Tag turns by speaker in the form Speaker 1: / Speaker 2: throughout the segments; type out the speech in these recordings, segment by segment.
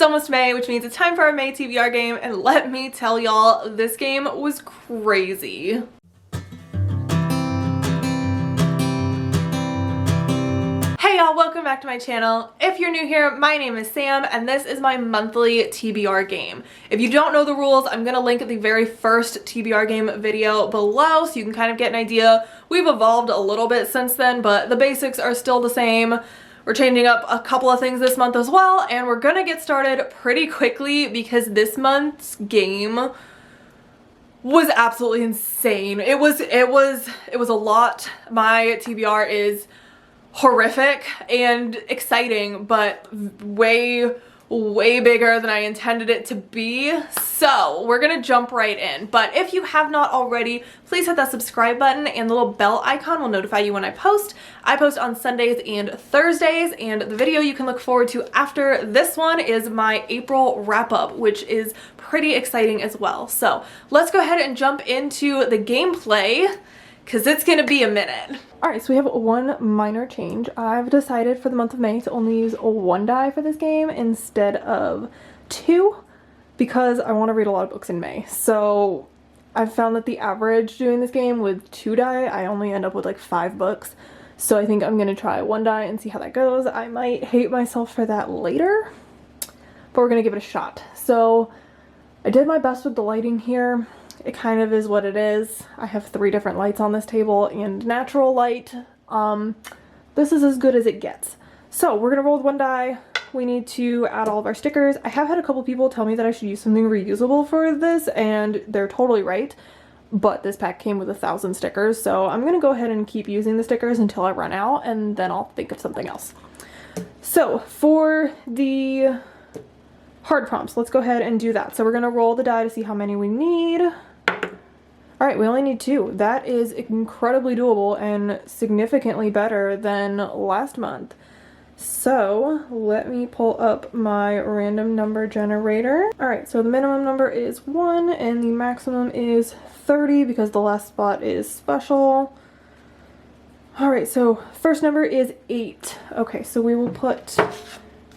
Speaker 1: almost May, which means it's time for our May TBR game, and let me tell y'all, this game was crazy. Hey y'all, welcome back to my channel. If you're new here, my name is Sam and this is my monthly TBR game. If you don't know the rules, I'm gonna link the very first TBR game video below so you can kind of get an idea. We've evolved a little bit since then, but the basics are still the same. We're changing up a couple of things this month as well, and we're gonna get started pretty quickly because this month's game was absolutely insane. It was a lot. My TBR is horrific and exciting, but way bigger than I intended it to be. So we're gonna jump right in. But if you have not already, please hit that subscribe button and the little bell icon will notify you when I post. I post on Sundays and Thursdays, and the video you can look forward to after this one is my April wrap up, which is pretty exciting as well. So let's go ahead and jump into the gameplay, because it's gonna be a minute. Alright, so we have one minor change. I've decided for the month of May to only use one die for this game instead of two, because I want to read a lot of books in May. So I've found that the average doing this game with two die, I only end up with like 5 books. So I think I'm gonna try one die and see how that goes. I might hate myself for that later, but we're gonna give it a shot. So I did my best with the lighting here. It kind of is what it is. I have 3 different lights on this table and natural light. This is as good as it gets. So we're gonna roll with one die. We need to add all of our stickers. I have had a couple people tell me that I should use something reusable for this, and they're totally right. But this pack came with 1,000 stickers, so I'm gonna go ahead and keep using the stickers until I run out, and then I'll think of something else. So for the hard prompts, let's go ahead and do that. So we're gonna roll the die to see how many we need. Alright, we only need 2. That is incredibly doable and significantly better than last month. So let me pull up my random number generator. Alright, so the minimum number is 1 and the maximum is 30 because the last spot is special. Alright, so first number is 8. Okay, so we will put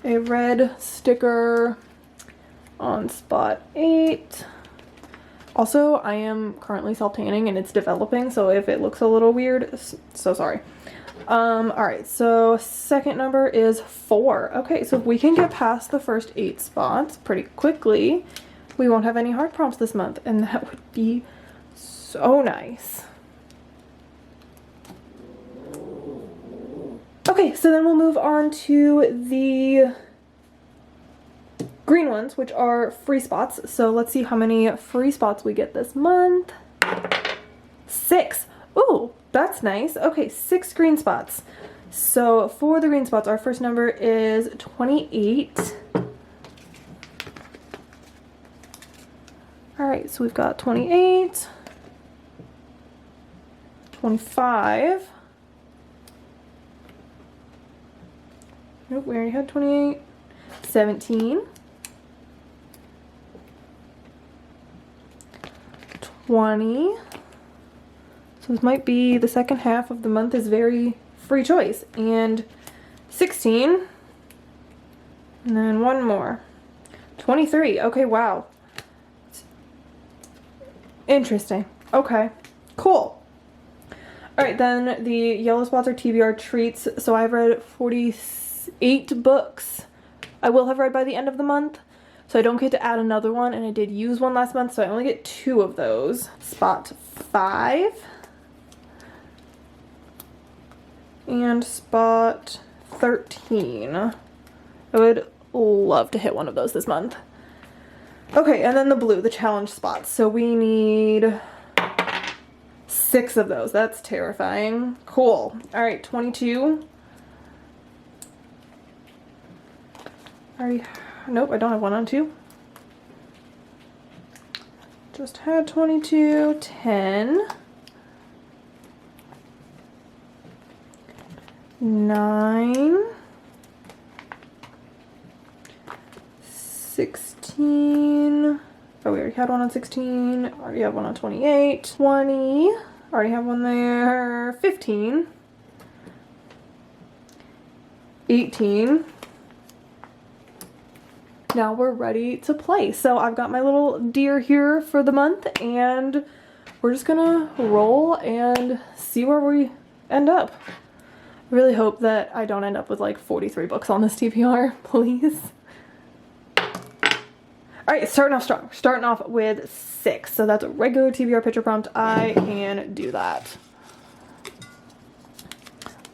Speaker 1: a red sticker on spot 8. Also, I am currently self-tanning and it's developing, so if it looks a little weird, so sorry. Alright, so second number is 4. Okay, so if we can get past the first 8 spots pretty quickly, we won't have any hard prompts this month, and that would be so nice. Okay, so then we'll move on to the green ones, which are free spots. So let's see how many free spots we get this month. 6. Ooh, that's nice. Okay, 6 green spots. So for the green spots, our first number is 28. Alright, so we've got 28, 25. Nope, we already had 28. 17. 20. So this might be the second half of the month is very free choice. And 16. And then one more. 23. Okay, wow. Interesting. Okay, cool. Alright, then the yellow spots are TBR treats. So I've read 48 books. I will have read by the end of the month. So I don't get to add another one, and I did use one last month, so I only get 2 of those. Spot 5. And spot 13. I would love to hit one of those this month. Okay, and then the blue, the challenge spots. So we need 6 of those. That's terrifying. Cool. Alright, 22. Nope, I don't have one on 2. Just had 22, 10, 9, 16. Oh, we already had one on 16. Already have one on 28. 20. Already have one there. 15. 18. now we're ready to play. So I've got my little deer here for the month, and we're just gonna roll and see where we end up. I really hope that I don't end up with like 43 books on this TBR, please. Alright, starting off strong. Starting off with 6. So that's a regular TBR picture prompt. I can do that.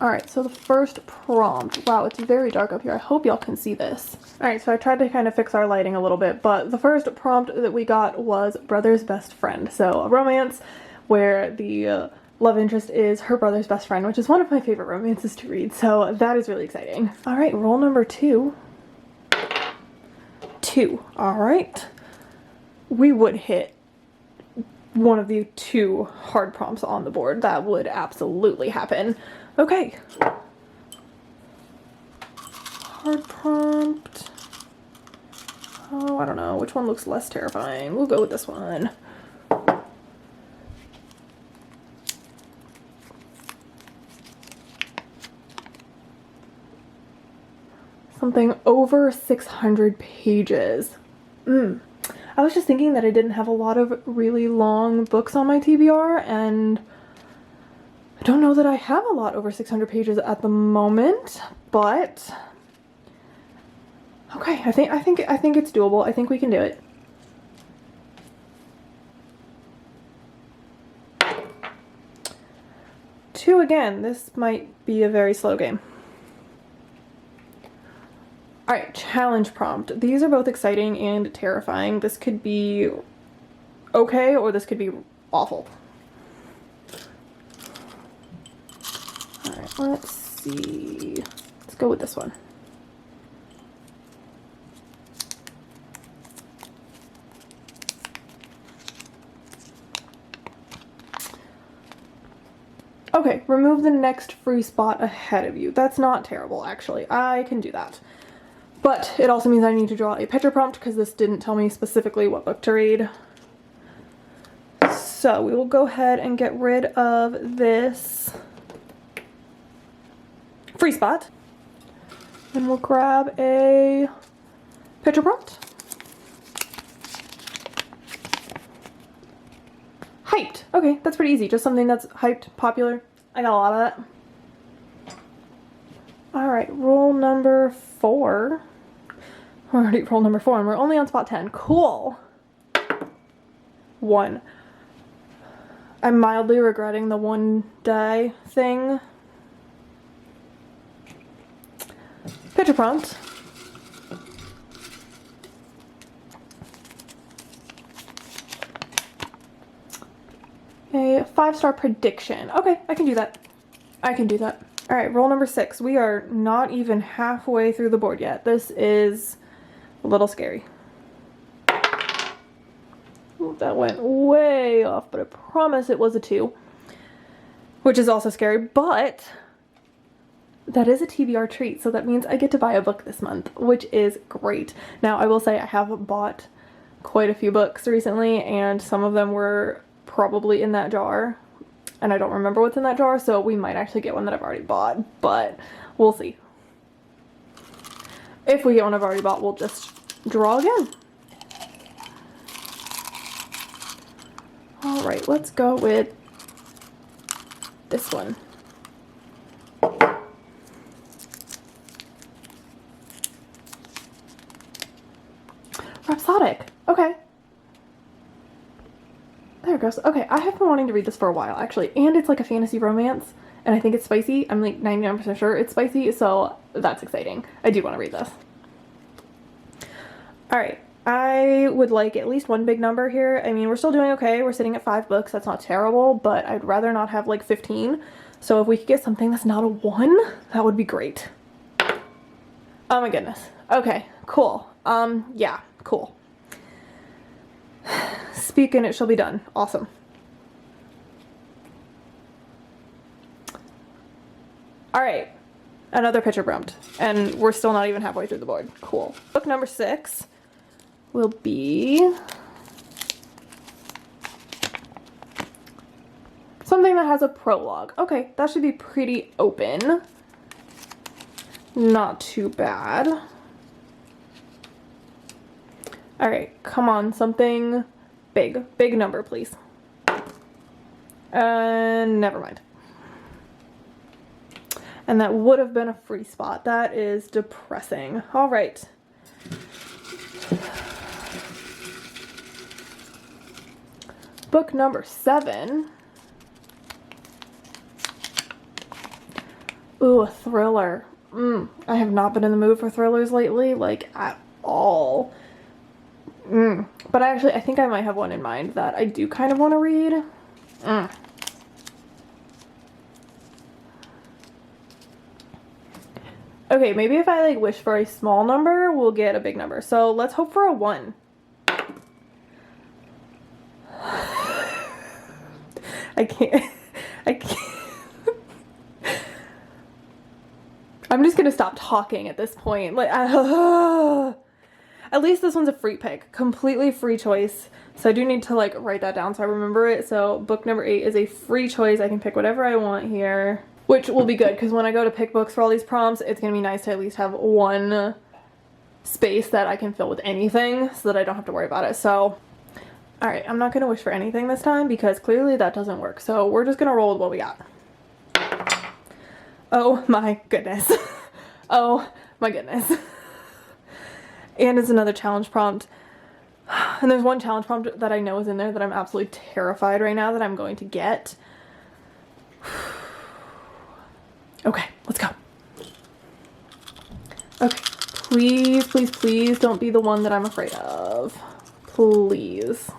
Speaker 1: Alright, so the first prompt. Wow, it's very dark up here. I hope y'all can see this. Alright, so I tried to kind of fix our lighting a little bit, but the first prompt that we got was brother's best friend. So a romance where the love interest is her brother's best friend, which is one of my favorite romances to read, so that is really exciting. Alright, roll number 2. 2. Alright. We would hit one of the 2 hard prompts on the board. That would absolutely happen. Okay. Hard prompt. Oh, I don't know. Which one looks less terrifying? We'll go with this one. Something over 600 pages. I was just thinking that I didn't have a lot of really long books on my TBR, and I don't know that I have a lot over 600 pages at the moment, but okay, I think it's doable. I think we can do it. Two again. This might be a very slow game. Alright, challenge prompt. These are both exciting and terrifying. This could be okay, or this could be awful. Alright, let's see. Let's go with this one. Okay, remove the next free spot ahead of you. That's not terrible, actually. I can do that. But it also means I need to draw a picture prompt because this didn't tell me specifically what book to read. So we will go ahead and get rid of this free spot. And we'll grab a picture prompt. Hyped. Okay, that's pretty easy. Just something that's hyped, popular. I got a lot of that. Alright, roll number 4. We're already roll number 4 and we're only on spot 10. Cool. 1. I'm mildly regretting the 1 die thing. Picture prompt. A 5-star prediction. Okay, I can do that. I can do that. Alright, roll number 6. We are not even halfway through the board yet. This is a little scary. Ooh, that went way off, but I promise it was a 2. Which is also scary, but that is a TBR treat, so that means I get to buy a book this month, which is great. Now, I will say I have bought quite a few books recently, and some of them were probably in that jar, and I don't remember what's in that jar, so we might actually get one that I've already bought, but we'll see. If we get one I've already bought, we'll just draw again. Alright, let's go with this one. Rhapsodic. Okay. There it goes. Okay, I have been wanting to read this for a while, actually, and it's like a fantasy romance, and I think it's spicy. I'm like 99% sure it's spicy, so that's exciting. I do want to read this. Alright, I would like at least 1 big number here. I mean, we're still doing okay. We're sitting at 5 books. That's not terrible, but I'd rather not have like 15. So if we could get something that's not a 1, that would be great. Oh my goodness. Okay, cool. Yeah, cool. Speak and it shall be done. Awesome. Alright, another picture prompt. And we're still not even halfway through the board. Cool. Book number 6 will be something that has a prologue. Okay, that should be pretty open. Not too bad. All right, come on, something big. Big number, please. Never mind. And that would have been a free spot. That is depressing. All right. Book number 7. Ooh, a thriller. I have not been in the mood for thrillers lately, like, at all. But I think I might have one in mind that I do kind of want to read. Okay, maybe if I, like, wish for a small number, we'll get a big number. So let's hope for a 1. I can't. I'm just gonna stop talking at this point. Like, at least this one's a free pick. Completely free choice. So I do need to, like, write that down so I remember it. So book number 8 is a free choice. I can pick whatever I want here. Which will be good, because when I go to pick books for all these prompts, it's gonna be nice to at least have one space that I can fill with anything so that I don't have to worry about it. So, alright, I'm not gonna wish for anything this time because clearly that doesn't work. So we're just gonna roll with what we got. Oh my goodness. Oh my goodness. And it's another challenge prompt. And there's one challenge prompt that I know is in there that I'm absolutely terrified right now that I'm going to get. Okay, let's go. Okay, please, please, please don't be the one that I'm afraid of. Please.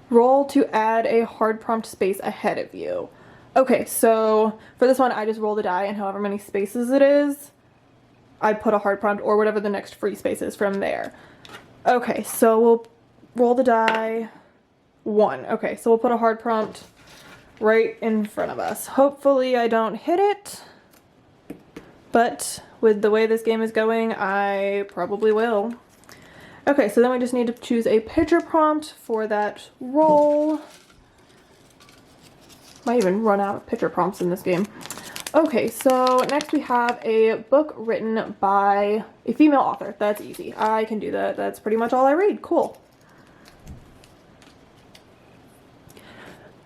Speaker 1: Roll to add a hard prompt space ahead of you. Okay, so for this one, I just roll the die, and however many spaces it is, I put a hard prompt or whatever the next free space is from there. Okay, so we'll roll the die. 1. Okay, so we'll put a hard prompt right in front of us. Hopefully I don't hit it, but with the way this game is going, I probably will. Okay, so then we just need to choose a picture prompt for that roll. Might even run out of picture prompts in this game. Okay, so next we have a book written by a female author. That's easy. I can do that. That's pretty much all I read. Cool.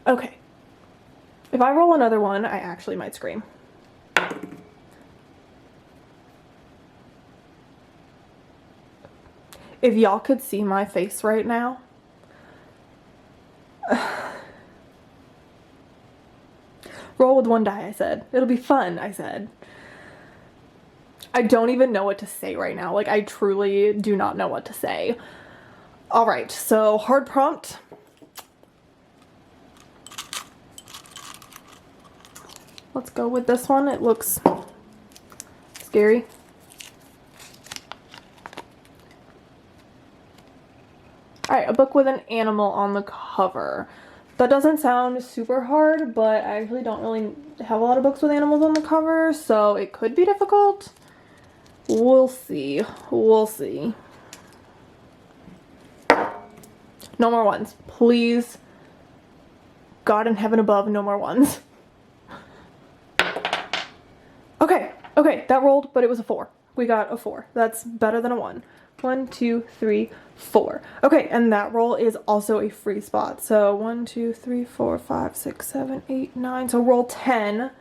Speaker 1: Okay. If I roll another one, I actually might scream. If y'all could see my face right now. Roll with 1 die, I said. It'll be fun, I said. I don't even know what to say right now. Like, I truly do not know what to say. Alright, so hard prompt. Let's go with this one. It looks scary. Alright, a book with an animal on the cover. That doesn't sound super hard, but I actually don't really have a lot of books with animals on the cover, so it could be difficult. We'll see. We'll see. No more 1s. Please. God in heaven above, no more 1s. Okay, that rolled, but it was a 4. We got a 4. That's better than a 1. 1, 2, 3, 4. Okay, and that roll is also a free spot. So 1, 2, 3, 4, 5, 6, 7, 8, 9. So roll 10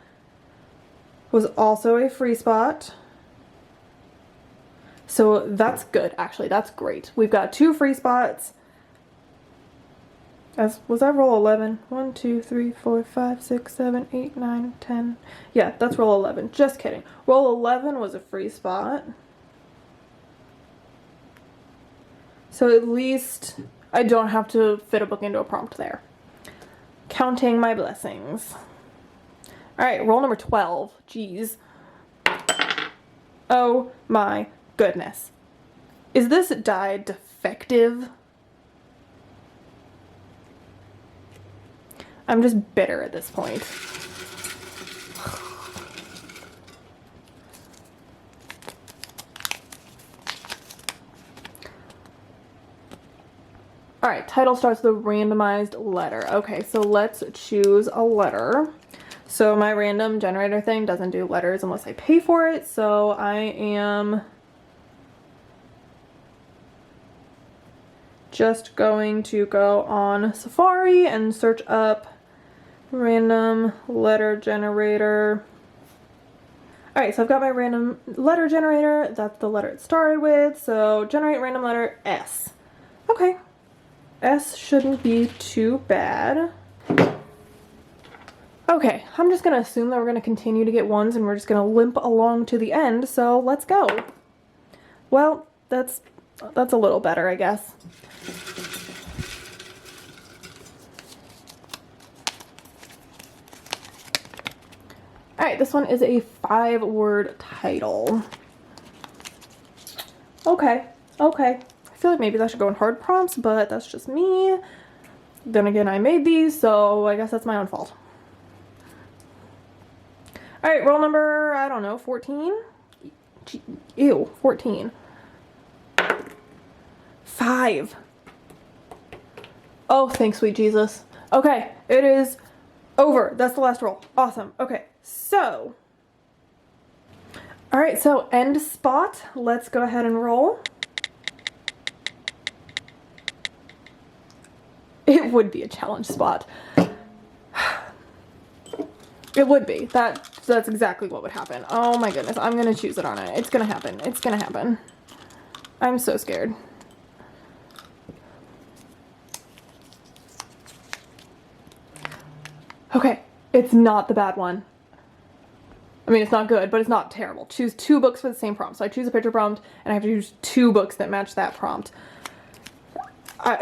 Speaker 1: was also a free spot. So that's good, actually. That's great. We've got 2 free spots. Was that roll 11? 1, 2, 3, 4, 5, 6, 7, 8, 9, 10. Yeah, that's roll 11. Just kidding. Roll 11 was a free spot. So at least I don't have to fit a book into a prompt there. Counting my blessings. Alright, roll number 12. Jeez. Oh my goodness. Is this die defective? I'm just bitter at this point. All right, title starts with a randomized letter. Okay, so let's choose a letter. So my random generator thing doesn't do letters unless I pay for it. So I am just going to go on Safari and search up random letter generator. All right, so I've got my random letter generator. That's the letter it started with. So generate random letter S. Okay, S shouldn't be too bad. Okay, I'm just gonna assume that we're gonna continue to get ones and we're just gonna limp along to the end, so let's go. Well, that's a little better, I guess. Alright, this one is a 5-word title. Okay. I feel like maybe that should go in hard prompts, but that's just me. Then again, I made these, so I guess that's my own fault. Alright, roll number, I don't know, 14? Ew, 14. 5. Oh, thanks, sweet Jesus. Okay, it is over. That's the last roll. Awesome. Okay, so. Alright, so end spot. Let's go ahead and roll. It would be a challenge spot. It would be. That's exactly what would happen. Oh my goodness. I'm going to choose it, aren't I? It's going to happen. It's going to happen. I'm so scared. Okay. It's not the bad one. I mean, it's not good, but it's not terrible. Choose 2 books for the same prompt. So I choose a picture prompt, and I have to choose 2 books that match that prompt.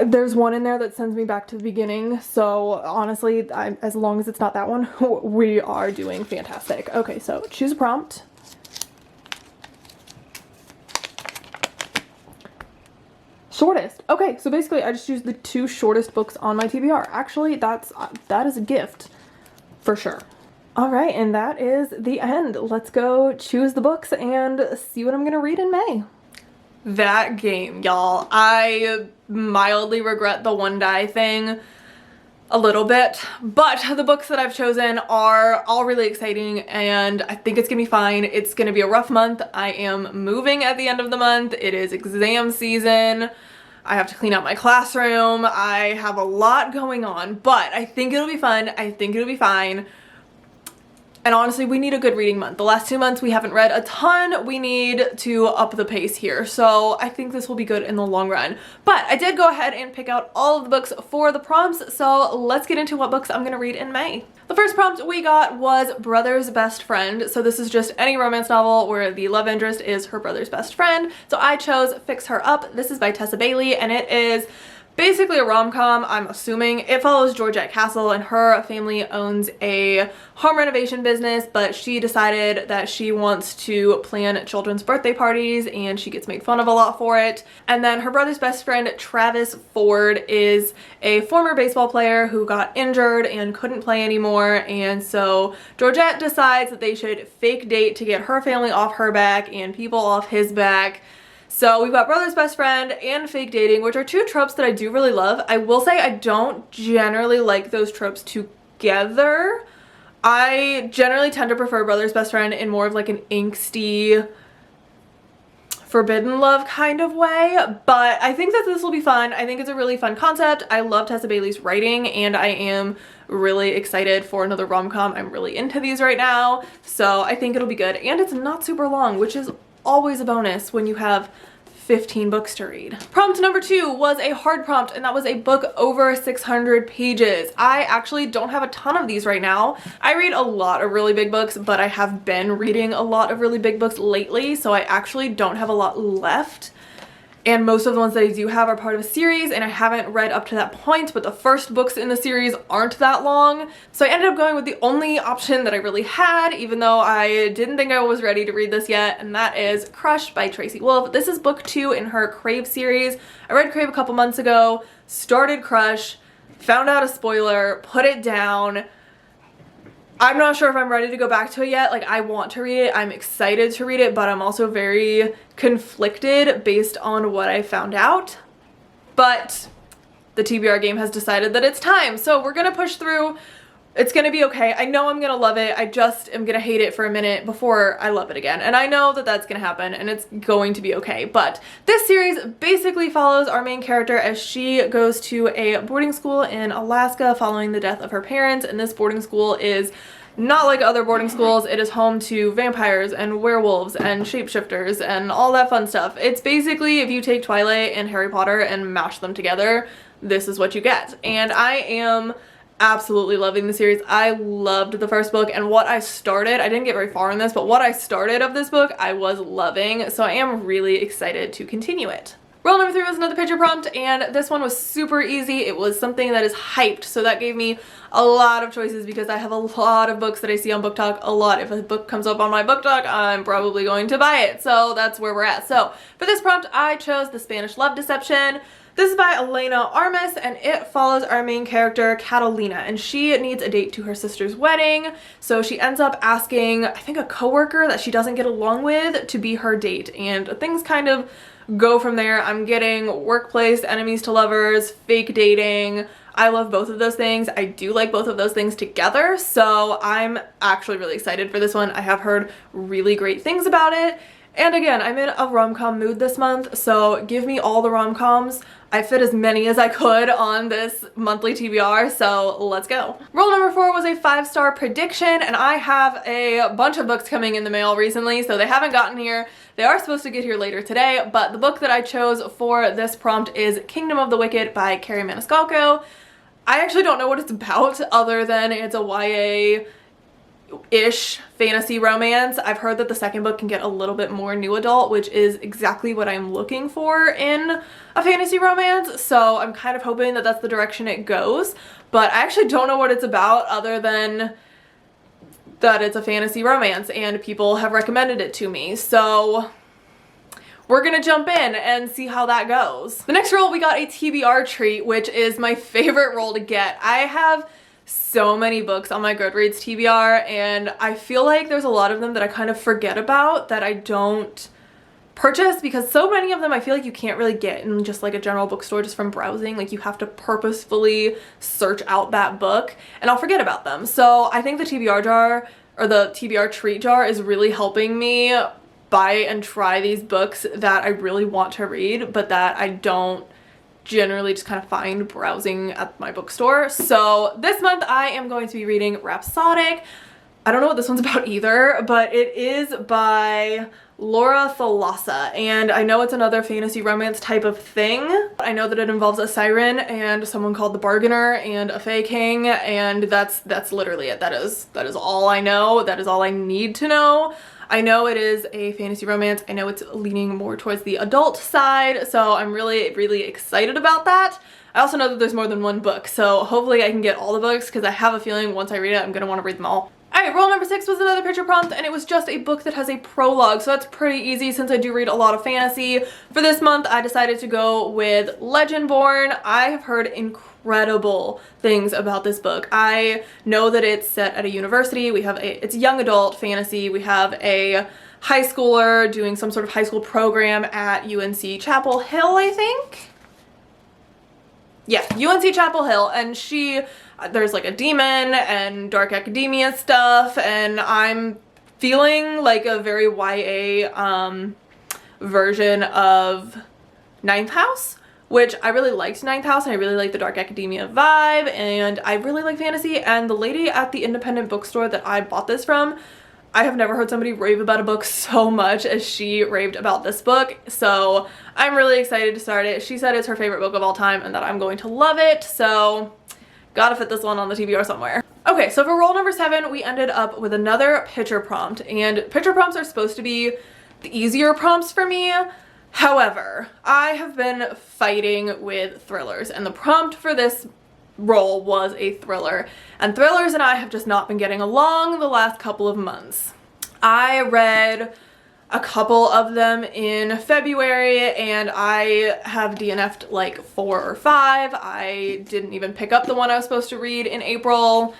Speaker 1: There's one in there that sends me back to the beginning, so honestly, as long as it's not that one, we are doing fantastic. Okay, so choose a prompt. Shortest. Okay, so basically I just choose the 2 shortest books on my TBR. Actually, that is a gift for sure. All right, and that is the end. Let's go choose the books and see what I'm gonna read in May. That game, y'all. I mildly regret the one die thing a little bit, but the books that I've chosen are all really exciting and I think it's gonna be fine. It's gonna be a rough month. I am moving at the end of the month. It is exam season. I have to clean out my classroom. I have a lot going on, but I think it'll be fun. I think it'll be fine. And honestly, we need a good reading month. The last 2 months, we haven't read a ton. We need to up the pace here. So I think this will be good in the long run. But I did go ahead and pick out all of the books for the prompts. So let's get into what books I'm gonna read in May. The first prompt we got was Brother's Best Friend. So this is just any romance novel where the love interest is her brother's best friend. So I chose Fix Her Up. This is by Tessa Bailey and it is basically a rom-com, I'm assuming. It follows Georgette Castle and her family owns a home renovation business, but she decided that she wants to plan children's birthday parties and she gets made fun of a lot for it. And then her brother's best friend, Travis Ford, is a former baseball player who got injured and couldn't play anymore. And so Georgette decides that they should fake date to get her family off her back and people off his back. So we've got Brother's Best Friend and fake dating, which are 2 tropes that I do really love. I will say I don't generally like those tropes together. I generally tend to prefer Brother's Best Friend in more of like an angsty, forbidden love kind of way, but I think that this will be fun. I think it's a really fun concept. I love Tessa Bailey's writing and I am really excited for another rom-com. I'm really into these right now, so I think it'll be good. And it's not super long, which is always a bonus when you have 15 books to read. Prompt number 2 was a hard prompt and that was a book over 600 pages. I actually don't have a ton of these right now. I read a lot of really big books, but I have been reading a lot of really big books lately, so I actually don't have a lot left. And most of the ones that I do have are part of a series and I haven't read up to that point, but the first books in the series aren't that long. So I ended up going with the only option that I really had, even though I didn't think I was ready to read this yet, and that is Crush by Tracy Wolff. This is book 2 in her Crave series. I read Crave a couple months ago, started Crush, found out a spoiler, put it down. I'm not sure if I'm ready to go back to it yet. Like, I want to read it, I'm excited to read it, but I'm also very conflicted based on what I found out. But the TBR game has decided that it's time. So we're gonna push through. It's gonna be okay. I know I'm gonna love it. I just am gonna hate it for a minute before I love it again. And I know that that's gonna happen and it's going to be okay. But this series basically follows our main character as she goes to a boarding school in Alaska following the death of her parents. And this boarding school is not like other boarding schools. It is home to vampires and werewolves and shapeshifters and all that fun stuff. It's basically if you take Twilight and Harry Potter and mash them together, this is what you get. And I am absolutely loving the series. I loved the first book, and what I started, I didn't get very far in this, but what I started of this book, I was loving, so I am really excited to continue it. Rule number 3 was another picture prompt, and this one was super easy. It was something that is hyped, so that gave me a lot of choices because I have a lot of books that I see on BookTok a lot. If a book comes up on my BookTok, I'm probably going to buy it, so that's where we're at. So for this prompt, I chose The Spanish Love Deception. This is by Elena Armas, and it follows our main character, Catalina, and she needs a date to her sister's wedding. So she ends up asking, I think, a coworker that she doesn't get along with to be her date, and things kind of go from there. I'm getting workplace enemies to lovers, fake dating. I love both of those things. I do like both of those things together, so I'm actually really excited for this one. I have heard really great things about it. And again, I'm in a rom-com mood this month, so give me all the rom-coms. I fit as many as I could on this monthly TBR, so let's go. Rule number 4 was a 5-star prediction, and I have a bunch of books coming in the mail recently, so they haven't gotten here. They are supposed to get here later today, but the book that I chose for this prompt is Kingdom of the Wicked by Carrie Maniscalco. I actually don't know what it's about other than it's a YA-ish fantasy romance. I've heard that the second book can get a little bit more new adult, which is exactly what I'm looking for in a fantasy romance, so I'm kind of hoping that that's the direction it goes, but I actually don't know what it's about other than that it's a fantasy romance and people have recommended it to me, so we're gonna jump in and see how that goes. The next roll, we got a TBR treat, which is my favorite roll to get. I have so many books on my Goodreads TBR, and I feel like there's a lot of them that I kind of forget about that I don't purchase because so many of them I feel like you can't really get in just like a general bookstore just from browsing. Like you have to purposefully search out that book and I'll forget about them. So I think the TBR jar or the TBR treat jar is really helping me buy and try these books that I really want to read but that I don't generally just kind of find browsing at my bookstore. So this month I am going to be reading Rhapsodic. I don't know what this one's about either, but it is by Laura Thalassa, and I know it's another fantasy romance type of thing. I know that it involves a siren and someone called the Bargainer and a Fae King, and that's literally it. That is all I know. That is all I need to know. I know it is a fantasy romance. I know it's leaning more towards the adult side, so I'm really, really excited about that. I also know that there's more than one book, so hopefully I can get all the books because I have a feeling once I read it, I'm gonna want to read them all. Alright, rule number 6 was another picture prompt, and it was just a book that has a prologue, so that's pretty easy since I do read a lot of fantasy. For this month, I decided to go with Legendborn. I have heard incredible things about this book. I know that it's set at a university. It's young adult fantasy. We have a high schooler doing some sort of high school program at UNC Chapel Hill, I think? Yeah, UNC Chapel Hill, and there's like a demon and dark academia stuff, and I'm feeling like a very YA version of Ninth House, which I really liked Ninth House, and I really like the dark academia vibe, and I really like fantasy, and the lady at the independent bookstore that I bought this from, I have never heard somebody rave about a book so much as she raved about this book, so I'm really excited to start it. She said it's her favorite book of all time and that I'm going to love it, so gotta fit this one on the TBR somewhere. Okay, so for roll number 7, we ended up with another picture prompt, and picture prompts are supposed to be the easier prompts for me. However, I have been fighting with thrillers, and the prompt for this roll was a thriller, and thrillers and I have just not been getting along the last couple of months. I read a couple of them in February and I have DNF'd like 4 or 5. I didn't even pick up the one I was supposed to read in April.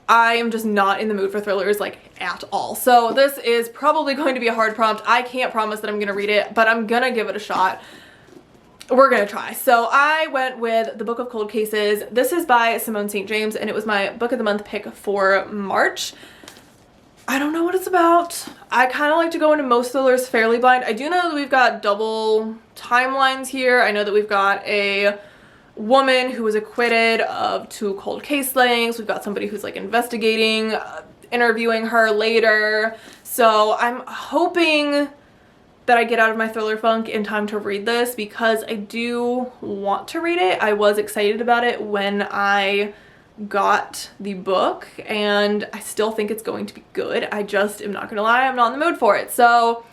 Speaker 1: I am just not in the mood for thrillers like at all. So this is probably going to be a hard prompt. I can't promise that I'm gonna read it, but I'm gonna give it a shot. we're gonna try. So I went with The Book of Cold Cases. This is by Simone St. James, and it was my book of the month pick for March. I don't know what it's about. I kind of like to go into most thrillers fairly blind. I do know that we've got double timelines here. I know that we've got a woman who was acquitted of 2 cold case slayings. We've got somebody who's like investigating, interviewing her later. So I'm hoping that I get out of my thriller funk in time to read this, because I do want to read it. I was excited about it when I got the book, and I still think it's going to be good. I just am not gonna lie, I'm not in the mood for it. So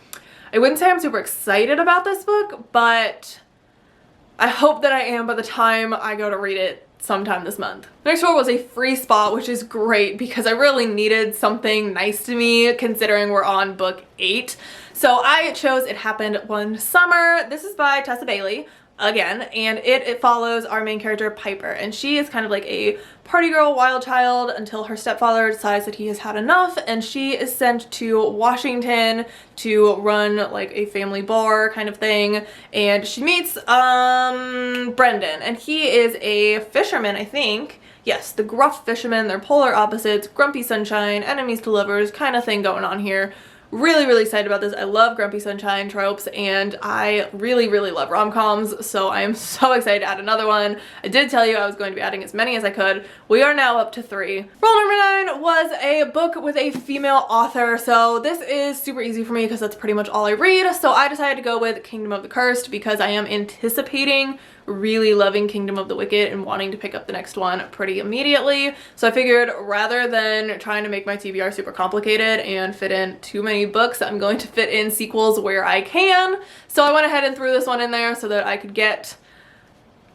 Speaker 1: I wouldn't say I'm super excited about this book, but I hope that I am by the time I go to read it sometime this month. Next one was a free spot, which is great because I really needed something nice to me considering we're on book 8. So I chose It Happened One Summer. This is by Tessa Bailey again, and it follows our main character Piper, and she is kind of like a party girl, wild child, until her stepfather decides that he has had enough, and she is sent to Washington to run like a family bar kind of thing. And she meets Brendan, and he is a fisherman, I think. Yes, the gruff fisherman. They're polar opposites, grumpy sunshine, enemies to lovers kind of thing going on here. Really, really excited about this. I love grumpy sunshine tropes, and I really, really love rom-coms, so I am so excited to add another one. I did tell you I was going to be adding as many as I could. We are now up to 3. Rule number 9 was a book with a female author, so this is super easy for me because that's pretty much all I read. So I decided to go with Kingdom of the Cursed because I am anticipating really loving Kingdom of the Wicked and wanting to pick up the next one pretty immediately. So I figured rather than trying to make my TBR super complicated and fit in too many books, I'm going to fit in sequels where I can. So I went ahead and threw this one in there so that I could get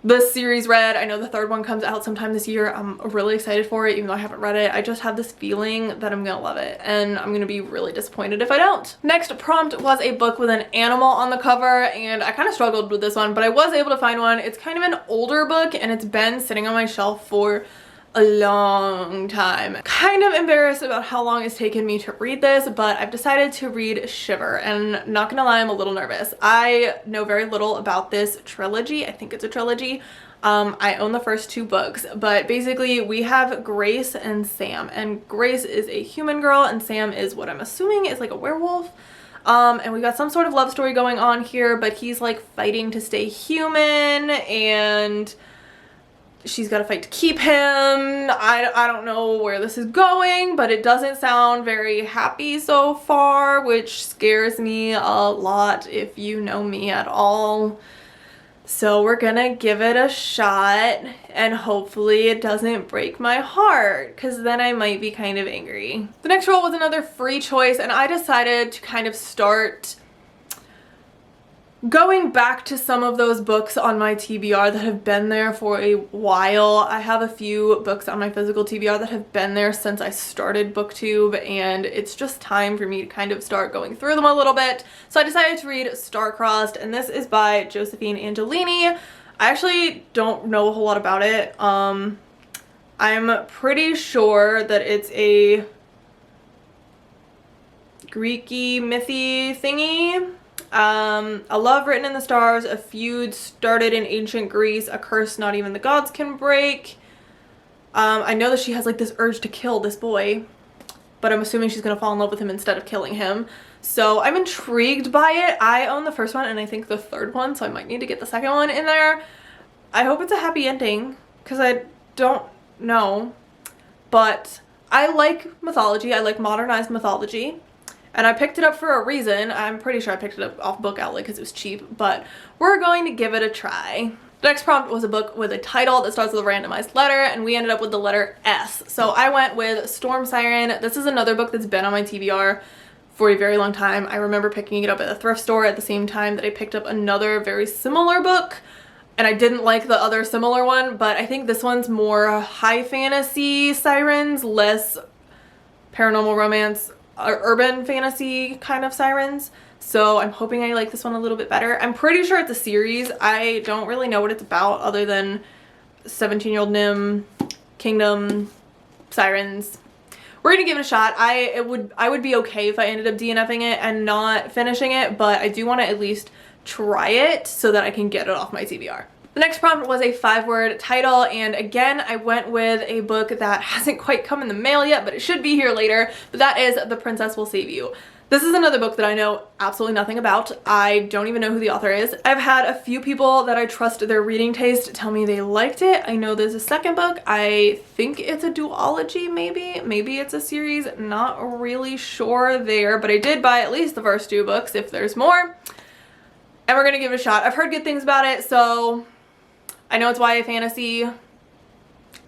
Speaker 1: the series read. I know the 3rd one comes out sometime this year. I'm really excited for it, even though I haven't read it. I just have this feeling that I'm gonna love it, and I'm gonna be really disappointed if I don't. Next prompt was a book with an animal on the cover, and I kind of struggled with this one, but I was able to find one. It's kind of an older book, and it's been sitting on my shelf for a long time. Kind of embarrassed about how long it's taken me to read this, but I've decided to read Shiver, and not gonna lie, I'm a little nervous. I know very little about this trilogy. I think it's a trilogy. I own the first 2 books, but basically we have Grace and Sam, and Grace is a human girl and Sam is what I'm assuming is like a werewolf. And we got some sort of love story going on here, but he's like fighting to stay human, and she's got to fight to keep him. I don't know where this is going, but it doesn't sound very happy so far, which scares me a lot if you know me at all. So we're gonna give it a shot, and hopefully it doesn't break my heart, because then I might be kind of angry. The next role was another free choice, and I decided to kind of start going back to some of those books on my TBR that have been there for a while. I have a few books on my physical TBR that have been there since I started BookTube, and it's just time for me to kind of start going through them a little bit. So I decided to read Star-Crossed, and this is by Josephine Angelini. I actually don't know a whole lot about it. I'm pretty sure that it's a Greeky mythy thingy. A love written in the stars, a feud started in ancient Greece, a curse not even the gods can break. I know that she has like this urge to kill this boy, but I'm assuming she's gonna fall in love with him instead of killing him. So I'm intrigued by it. I own the first one and I think the 3rd one, so I might need to get the 2nd one in there. I hope it's a happy ending, because I don't know. But I like mythology. I like modernized mythology. And I picked it up for a reason. I'm pretty sure I picked it up off Book Outlet because it was cheap, but we're going to give it a try. The next prompt was a book with a title that starts with a randomized letter, and we ended up with the letter S. So I went with Storm Siren. This is another book that's been on my TBR for a very long time. I remember picking it up at a thrift store at the same time that I picked up another very similar book, and I didn't like the other similar one, but I think this one's more high fantasy sirens, less paranormal romance, urban fantasy kind of sirens. So I'm hoping I like this one a little bit better. I'm pretty sure it's a series. I don't really know what it's about other than 17-year-old Nim, Kingdom, sirens. We're gonna give it a shot. I would be okay if I ended up DNFing it and not finishing it, but I do want to at least try it so that I can get it off my TBR. The next prompt was a 5-word title, and again, I went with a book that hasn't quite come in the mail yet, but it should be here later, but that is The Princess Will Save You. This is another book that I know absolutely nothing about. I don't even know who the author is. I've had a few people that I trust their reading taste tell me they liked it. I know there's a second book. I think it's a duology, maybe. Maybe it's a series. Not really sure there, but I did buy at least the first 2 books if there's more. And we're gonna give it a shot. I've heard good things about it, so I know it's YA fantasy.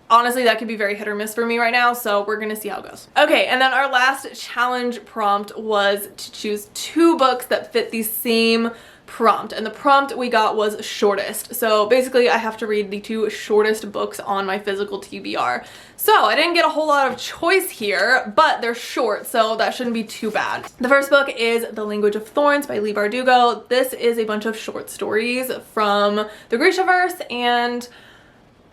Speaker 1: Honestly, that could be very hit or miss for me right now, so we're gonna see how it goes. Okay, and then our last challenge prompt was to choose 2 books that fit the same prompt, and the prompt we got was shortest. So basically I have to read the 2 shortest books on my physical TBR. So I didn't get a whole lot of choice here, but they're short, so that shouldn't be too bad. The first book is The Language of Thorns by Leigh Bardugo. This is a bunch of short stories from the Grishaverse, and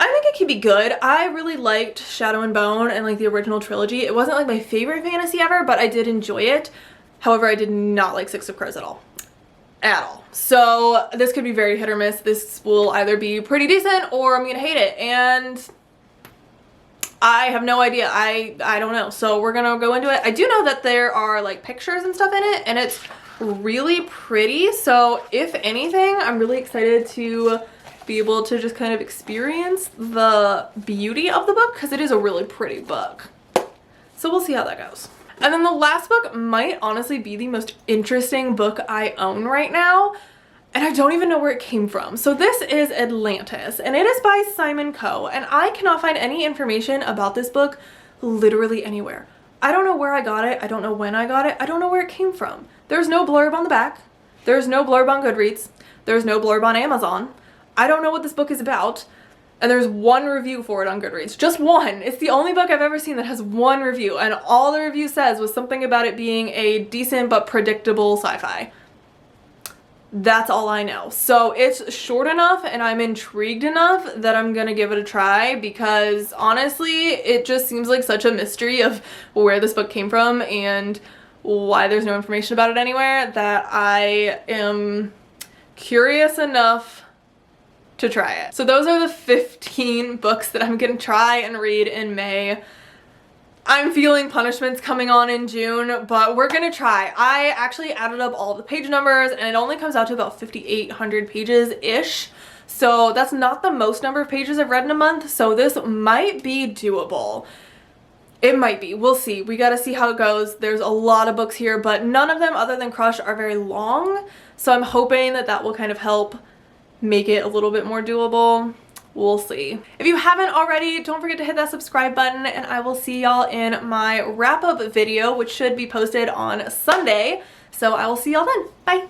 Speaker 1: I think it could be good. I really liked Shadow and Bone and like the original trilogy. It wasn't like my favorite fantasy ever, but I did enjoy it. However, I did not like Six of Crows at all. So this could be very hit or miss. This will either be pretty decent or I'm gonna hate it, and I have no idea. I don't know. So we're gonna go into it. I do know that there are like pictures and stuff in it, and it's really pretty. So if anything, I'm really excited to be able to just kind of experience the beauty of the book, because it is a really pretty book. So we'll see how that goes. And then the last book might honestly be the most interesting book I own right now, and I don't even know where it came from. So this is Atlantis, and it is by Simon Coe, and I cannot find any information about this book literally anywhere. I don't know where I got it. I don't know when I got it. I don't know where it came from. There's no blurb on the back. There's no blurb on Goodreads. There's no blurb on Amazon. I don't know what this book is about, and there's 1 review for it on Goodreads. Just 1. It's the only book I've ever seen that has 1 review, and all the review says was something about it being a decent but predictable sci-fi. That's all I know. So it's short enough and I'm intrigued enough that I'm gonna give it a try, because honestly, it just seems like such a mystery of where this book came from and why there's no information about it anywhere, that I am curious enough to try it. So those are the 15 books that I'm gonna try and read in May. I'm feeling Punishment's coming on in June, but we're gonna try. I actually added up all the page numbers, and it only comes out to about 5,800 pages-ish. So that's not the most number of pages I've read in a month, so this might be doable. It might be. We'll see. We gotta see how it goes. There's a lot of books here, but none of them other than Crush are very long, so I'm hoping that that will kind of help make it a little bit more doable. We'll see. If you haven't already, don't forget to hit that subscribe button, and I will see y'all in my wrap-up video, which should be posted on Sunday. So I will see y'all then. Bye.